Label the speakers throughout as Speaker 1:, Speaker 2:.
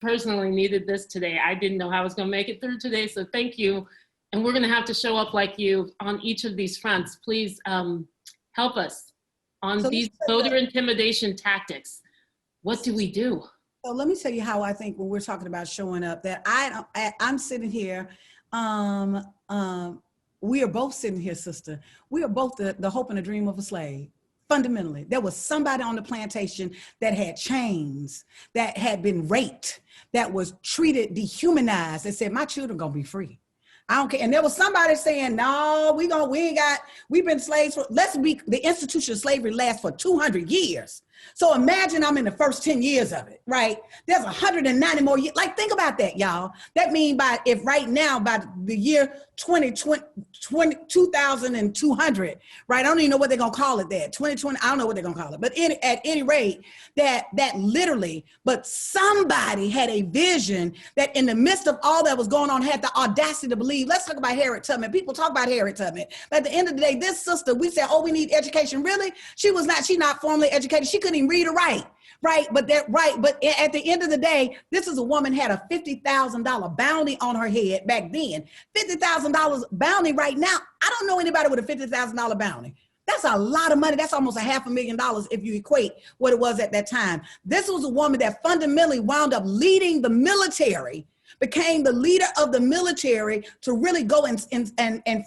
Speaker 1: personally needed this today. I didn't know how I was gonna make it through today, so thank you. And we're gonna have to show up like you on each of these fronts. Please help us on these voter intimidation tactics. What do we do?
Speaker 2: So let me tell you how I think when we're talking about showing up, that I'm sitting here, we are both sitting here, sister. We are both the hope and the dream of a slave. Fundamentally, there was somebody on the plantation that had chains, that had been raped, that was treated, dehumanized, and said, my children gonna be free. I don't care. And there was somebody saying, no, we've been slaves for, the institution of slavery lasts for 200 years. So imagine I'm in the first 10 years of it, right? There's 190 more years. Like, think about that, y'all. That means if right now, by the year 2200, right? I don't even know what they're going to call it that. 2020, I don't know what they're going to call it. But at any rate, that literally, but somebody had a vision that in the midst of all that was going on, had the audacity to believe. Let's talk about Harriet Tubman. People talk about Harriet Tubman. But at the end of the day, this sister, we said, oh, we need education. Really? She's not formally educated. She couldn't even read or write. Right. But at the end of the day, this is a woman had a $50,000 bounty on her head back then. $50,000 bounty right now. I don't know anybody with a $50,000 bounty. That's a lot of money. That's almost $500,000 if you equate what it was at that time. This was a woman that fundamentally wound up leading the military, became the leader of the military to really go and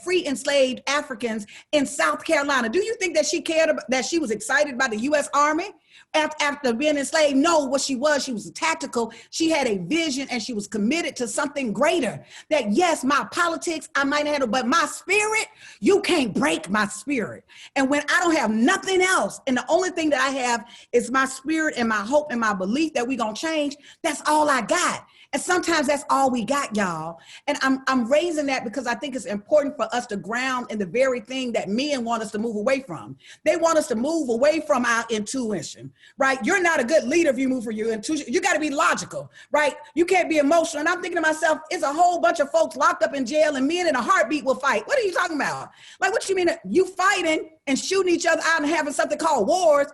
Speaker 2: free enslaved Africans in South Carolina. Do you think that she cared about, that she was excited by the U.S. Army after being enslaved? No, what she was tactical. She had a vision and she was committed to something greater. That yes, my politics, I might handle, but my spirit, you can't break my spirit. And when I don't have nothing else, and the only thing that I have is my spirit and my hope and my belief that we're gonna change, that's all I got. And sometimes that's all we got, y'all. And I'm raising that because I think it's important for us to ground in the very thing that men want us to move away from. They want us to move away from our intuition, right? You're not a good leader if you move for your intuition. You got to be logical, right? You can't be emotional. And I'm thinking to myself, it's a whole bunch of folks locked up in jail and men in a heartbeat will fight. What are you talking about? Like, what you mean? You fighting and shooting each other out and having something called wars?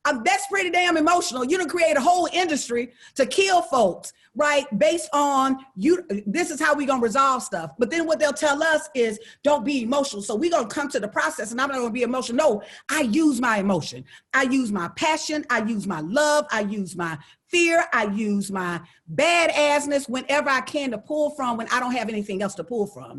Speaker 2: That's pretty damn emotional. You don't create a whole industry to kill folks, right? Based on you, this is how we're gonna resolve stuff. But then what they'll tell us is don't be emotional. So we're gonna come to the process and I'm not gonna be emotional. No, I use my emotion. I use my passion. I use my love. I use my fear. I use my badassness whenever I can to pull from when I don't have anything else to pull from.